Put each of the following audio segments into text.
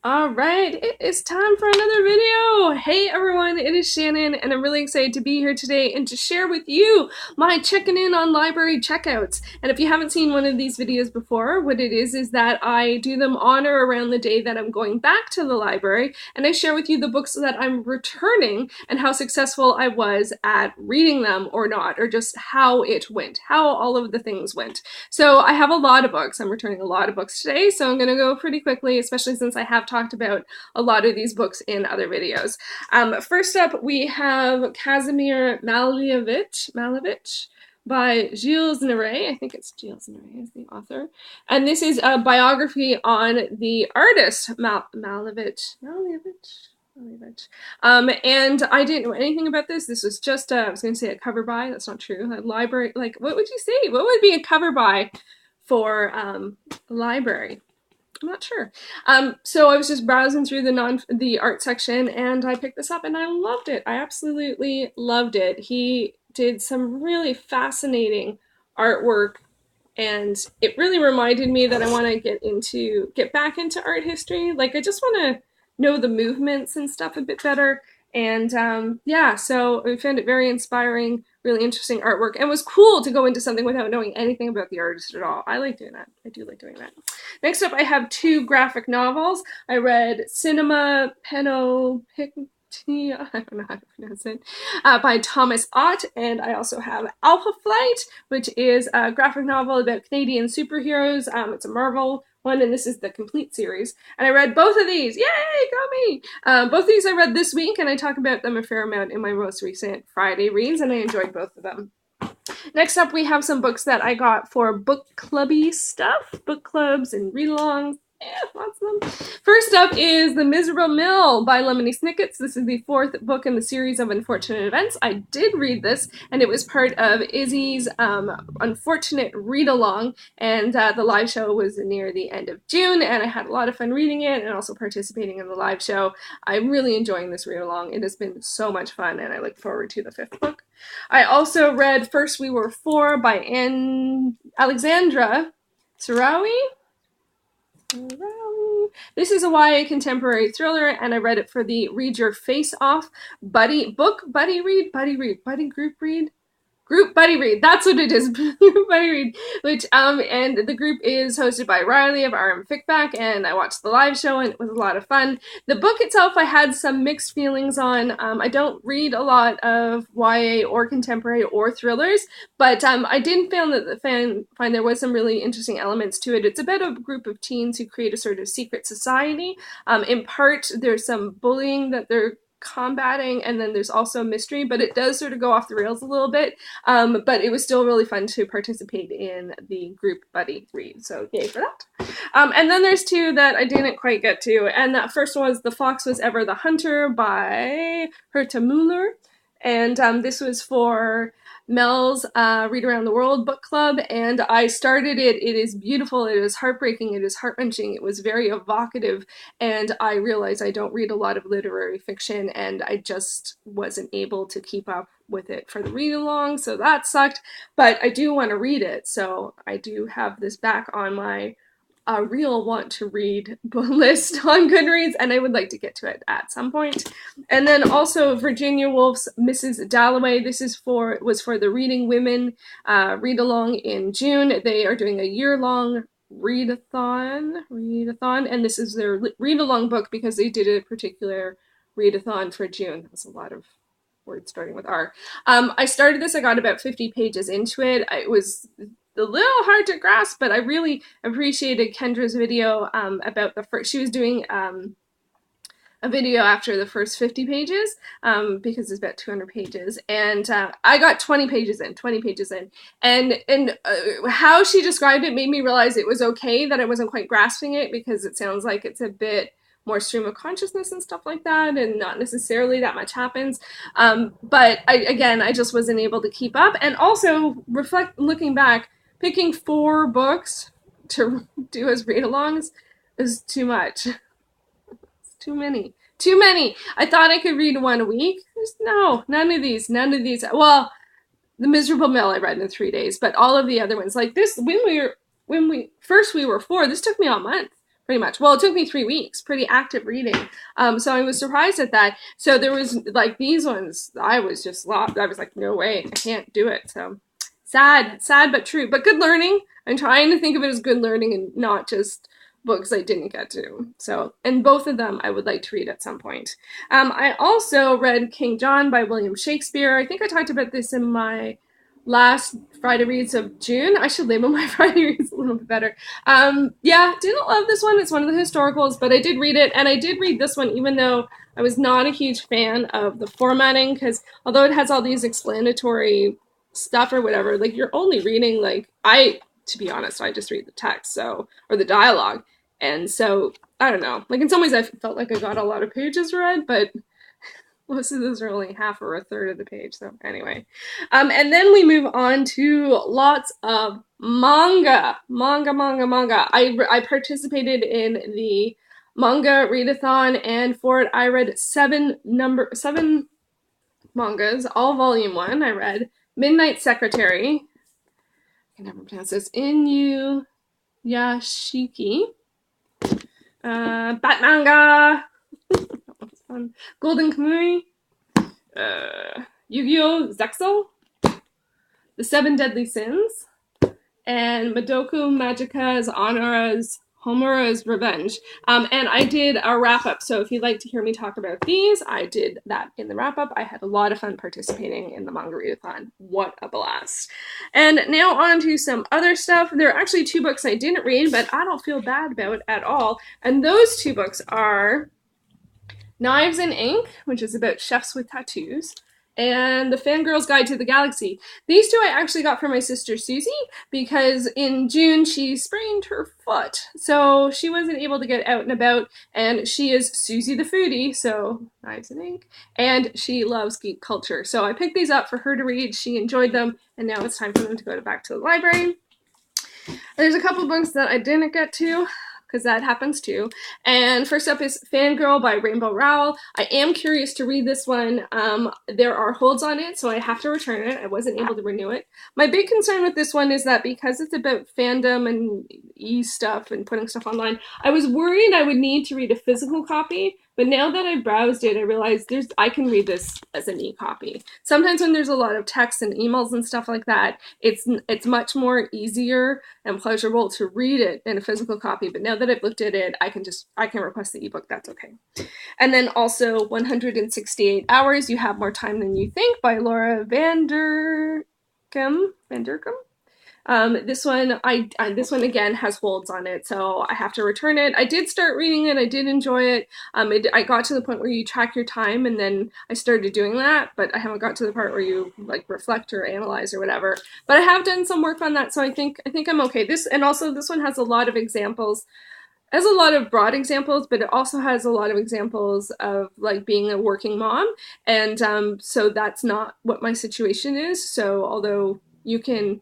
All right, it is time for another video. Hey everyone, it is Shannon, and I'm really excited to be here today and to share with you my checking in on library checkouts. And if you haven't seen one of these videos before, what it is that I do them on or around the day that I'm going back to the library, and I share with you the books that I'm returning and how successful I was at reading them or not, or just how it went, how all of the things went. So I have a lot of books. I'm returning a lot of books today, so I'm going to go pretty quickly, especially since I have talked about a lot of these books in other videos. First up, we have Kazimir Malevich by Gilles Néret. I think it's Gilles Néret is the author. And this is a biography on the artist Malevich. And I didn't know anything about this. This was just, I was going to say a cover by. That's not true. A library, like, what would you say? What would be a cover by for a library? I'm not sure. So I was just browsing through the art section, and I picked this up, and I loved it. I absolutely loved it. He did some really fascinating artwork, and it really reminded me that I want to get back into art history. Like, I just want to know the movements and stuff a bit better. And yeah, so I found it very inspiring, really interesting artwork, and it was cool to go into something without knowing anything about the artist at all. I like doing that. I do like doing that. Next up, I have two graphic novels. I read Cinema Panopticum, I don't know how to pronounce it, by Thomas Ott, and I also have Alpha Flight, which is a graphic novel about Canadian superheroes. It's a Marvel one, and this is the complete series. And I read both of these. Yay, go me! Both of these I read this week, and I talk about them a fair amount in my most recent Friday reads, and I enjoyed both of them. Next up, we have some books that I got for book clubby stuff, book clubs and read-alongs. Lots of them. First up is The Miserable Mill by Lemony Snicket. This is the fourth book in the series of Unfortunate Events. I did read this, and it was part of Izzy's Unfortunate Read-Along, and the live show was near the end of June, and I had a lot of fun reading it and also participating in the live show. I'm really enjoying this read-along. It has been so much fun, and I look forward to the fifth book. I also read First We Were Four by Alexandra Sirowy. This is a YA contemporary thriller, and I read it for the Read Your Face Off buddy group buddy read. That's what it is. Group buddy read. Which and the group is hosted by Riley of RM Fickback, and I watched the live show, and it was a lot of fun. The book itself I had some mixed feelings on. I don't read a lot of YA or contemporary or thrillers, but I did find there was some really interesting elements to it. It's about a group of teens who create a sort of secret society. In part, there's some bullying that they're combating, and then there's also a mystery, but it does sort of go off the rails a little bit, but it was still really fun to participate in the group buddy read, so yay for that. And then there's two that I didn't quite get to, and that first was The Fox Was Ever the Hunter by Herta Müller, and this was for Mel's Read Around the World book club, and I started it. It is beautiful, it is heartbreaking, it is heart-wrenching, it was very evocative, and I realized I don't read a lot of literary fiction, and I just wasn't able to keep up with it for the read-along, so that sucked, but I do want to read it, so I do have this back on my real want to read list on Goodreads, and I would like to get to it at some point. And then also Virginia Woolf's Mrs. Dalloway. This was for the Reading Women read along in June. They are doing a year-long readathon, and this is their read-along book because they did a particular readathon for June. That's a lot of words starting with R. I started this, I got about 50 pages into it. It was a little hard to grasp, but I really appreciated Kendra's video about the first. She was doing a video after the first 50 pages because it's about 200 pages, and I got 20 pages in, and how she described it made me realize it was okay that I wasn't quite grasping it, because it sounds like it's a bit more stream of consciousness and stuff like that, and not necessarily that much happens. But I just wasn't able to keep up, and also looking back, picking 4 books to do as read-alongs is too much. It's too many. I thought I could read one a week. No, none of these. Well, The Miserable Mill I read in 3 days, but all of the other ones, like this, when we First We Were Four, this took me a month. pretty much. Well, it took me 3 weeks, pretty active reading. So I was surprised at that. So there was like these ones, I was just lost. I was like, no way, I can't do it. So sad but true, but good learning. I'm trying to think of it as good learning and not just books I didn't get to. So, and both of them I would like to read at some point. I also read King John by William Shakespeare. I think I talked about this in my last Friday Reads of June. I should label my Friday Reads a little bit better. Yeah, didn't love this one. It's one of the historicals, but I did read it, and I did read this one even though I was not a huge fan of the formatting, because although it has all these explanatory stuff or whatever, like you're only reading, like, to be honest, I just read the text, so, or the dialogue, and so, I don't know, like in some ways I felt like I got a lot of pages read, but most of those are only half or a third of the page, so anyway. And then we move on to lots of manga. I participated in the manga readathon, and for it I read 7 mangas, all volume 1. I read Midnight Secretary, I can never pronounce this, Inuyashiki, Batmanga, Golden Kamuy, Yu-Gi-Oh! Zexal, The Seven Deadly Sins, and Madoka Magica's Homura's Revenge. And I did a wrap-up, so if you'd like to hear me talk about these, I did that in the wrap-up. I had a lot of fun participating in the manga readathon. What a blast. And now on to some other stuff. There are actually 2 books I didn't read, but I don't feel bad about at all. And those 2 books are Knives and Ink, which is about chefs with tattoos, and The Fangirl's Guide to the Galaxy. These 2 I actually got from my sister Susie, because in June she sprained her foot, so she wasn't able to get out and about, and she is Susie the foodie, so Knives and Ink, and she loves geek culture. So I picked these up for her to read, she enjoyed them, and now it's time for them to go back to the library. There's a couple books that I didn't get to, because that happens too. And first up is Fangirl by Rainbow Rowell. I am curious to read this one. There are holds on it, so I have to return it. I wasn't able to renew it. My big concern with this one is that because it's about fandom and e-stuff and putting stuff online, I was worried I would need to read a physical copy, but now that I browsed it, I realized I can read this as an e-copy. Sometimes when there's a lot of text and emails and stuff like that, it's much more easier and pleasurable to read it in a physical copy, but now that I've looked at it, I can request the ebook, that's okay. And then also 168 Hours, You Have More Time Than You Think by Laura Vanderkum. This one again has holds on it, so I have to return it. I did start reading it, I did enjoy it. I got to the point where you track your time, and then I started doing that, but I haven't got to the part where you like reflect or analyze or whatever. But I have done some work on that, so I think I'm okay. This one has a lot of examples. It has a lot of broad examples, but it also has a lot of examples of like being a working mom, and so that's not what my situation is. So although you can,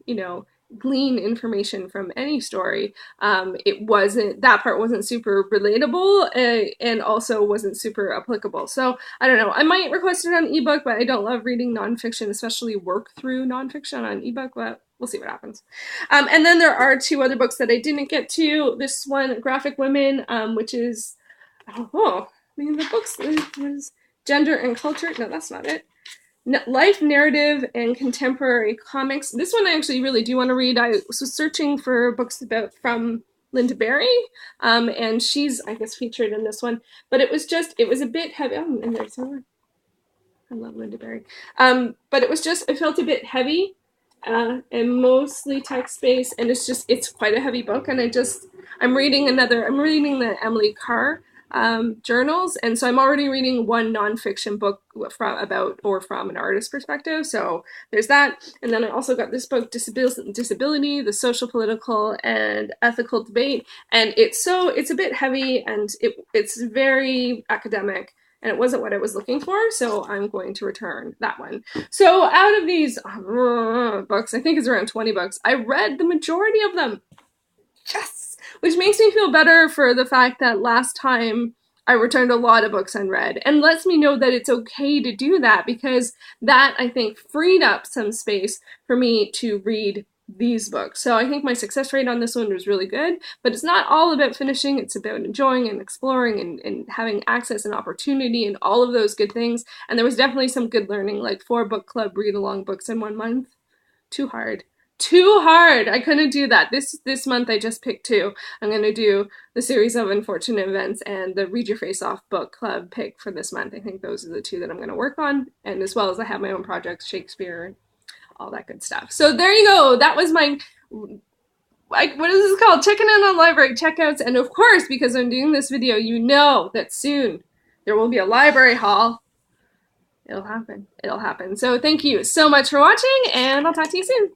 glean information from any story, that part wasn't super relatable, and also wasn't super applicable. So I don't know, I might request it on ebook, but I don't love reading nonfiction, especially work through nonfiction on ebook, but we'll see what happens. And then there are 2 other books that I didn't get to. This one, Graphic Women, which is, the books was Gender and Culture. No, that's not it. Life, Narrative, and Contemporary Comics. This one I actually really do want to read. I was searching for books from Linda Berry, and she's, I guess, featured in this one. But it was a bit heavy. Oh, in there somewhere. I love Linda Berry. But it felt a bit heavy, and mostly text-based, and it's quite a heavy book, and I'm reading the Emily Carr journals, and so I'm already reading one nonfiction book from an artist's perspective, so there's that. And then I also got this book, Disability, the Social, Political, and Ethical Debate, and it's a bit heavy, and it's very academic, and it wasn't what I was looking for, so I'm going to return that one. So out of these books, I think it's around 20 books, I read the majority of them. Yes! Which makes me feel better for the fact that last time I returned a lot of books unread, and lets me know that it's okay to do that, because that, I think, freed up some space for me to read these books. So I think my success rate on this one was really good, but it's not all about finishing. It's about enjoying and exploring and having access and opportunity and all of those good things. And there was definitely some good learning, like 4 book club read along books in 1 month. Too hard. Too hard. I couldn't do that. This month I just picked 2. I'm going to do the series of unfortunate events and the read your face off book club pick for this month. I think those are the 2 that I'm going to work on, and as well as I have my own projects, Shakespeare, all that good stuff. So there you go. That was my, like, what is this called? Checking in on library checkouts. And of course, because I'm doing this video, you know that soon there will be a library haul. It'll happen. It'll happen. So thank you so much for watching, and I'll talk to you soon.